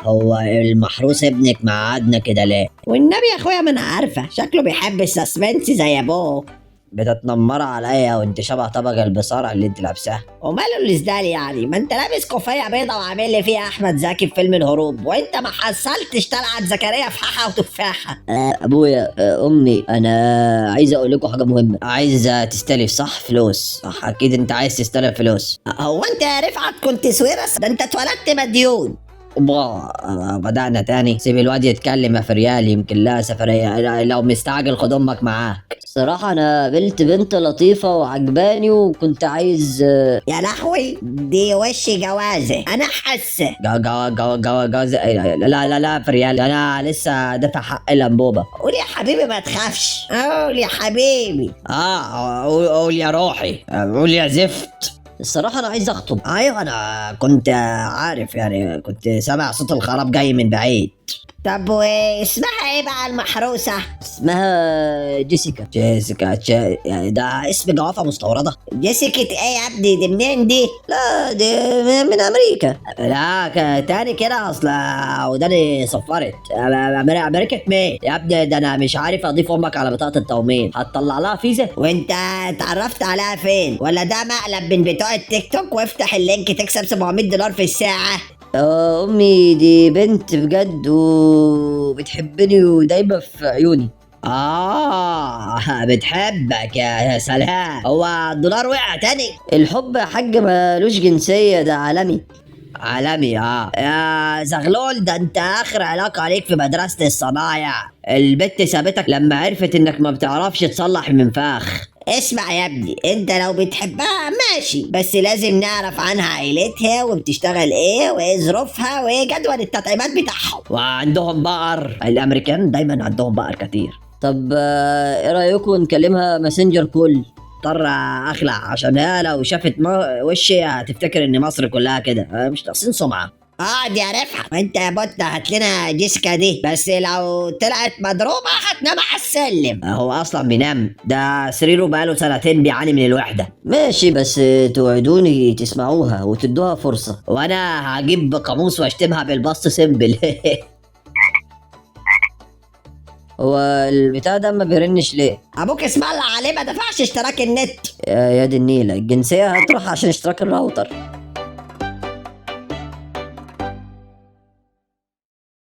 هو المحروس ابنك معادنا كده ليه؟ والنبي يا اخويا ما انا عارفه، شكله بيحب السسبنس زي ابوه. بتتنمر عليا وانت شبه طبق البصارة اللي انت لابساه. وماله الازدال يعني؟ ما انت لابس كوفيه بيضه وعامل لي فيها احمد زكي في فيلم الهروب، وانت ما حصلتش طلعت زكريا في حاحه وتفاحه. ابويا، امي، انا عايز اقول لكم حاجه مهمه. عايز تستلف صح فلوس؟ صح اكيد انت عايز تستلف فلوس. هو انت يا رفعت كنت سويرس؟ ده انت اتولدت مديون. بدأنا تاني. سيب الواد يتكلم يا فريال، يمكن لا سفرية. لو مستعجل خد امك معاك. صراحة انا قابلت بنت لطيفة وعجباني وكنت عايز يا لهوي دي وش جوازه انا حاسه. جواز. لا فريال، انا لسه دافع حق الانبوبة. قول يا حبيبي ما تخافش، قول يا حبيبي. قول يا روحي، قول يا زفت. الصراحة أنا عايز أخطب. أيوة أنا كنت عارف، يعني كنت سامع صوت الخراب جاي من بعيد. طب واسمها ايه بقى المحروسه؟ اسمها جيسيكا. يعني ده اسم جوافة مستوردة. جيسيكا ايه يا ابني؟ دي منين دي؟ لا دي من أمريكا. لا تاني كده أصل وداني صفرت. أمريكا مين يا ابني؟ ده أنا مش عارف أضيف أمك على بطاقة التومين. هتطلع لها فيزا؟ وانت اتعرفت عليها فين؟ ولا ده مقلب من بتوع التيك توك وافتح اللينك تكسب $700 في الساعه؟ أمي دي بنت بجد وبتحبني ودايما في عيوني. بتحبك يا سلام. هو الدولار وقع تاني؟ الحب يا حاج مالوش جنسية، ده عالمي. عالمي يا زغلول. ده انت اخر علاقة عليك في مدرسة الصنايع. البت سابتك لما عرفت انك ما بتعرفش تصلح منفاخ. اسمع يا ابني، انت لو بتحبها ماشي، بس لازم نعرف عنها عيلتها وبتشتغل ايه وايه ظروفها وايه جدول التطعيمات بتاعهم. وعندهم بقر. الامريكان دايما عندهم بقر كتير. طب ايه رايكم نكلمها ماسنجر كول؟ اضطر اخلع عشان هي لو شافت وشي هتفتكر ان مصر كلها كده. مش ناقصين سمعه. اقعد يا رفعت، وانت يا بطة هات لنا جيسيكا دي، بس لو طلعت مضروبه هتنام على السلم. هو اصلا بينام، ده سريره بقاله سنتين بيعاني من الوحده. ماشي بس توعدوني تسمعوها وتدوها فرصه، وانا هجيب قاموس واشتمها بالبسط سيمبل. هو البتاع ده ما بيرنش ليه؟ ابوك اسم الله عليه ما دفعش اشتراك النت. يا دي النيله، الجنسيه هتروح عشان اشتراك الراوتر.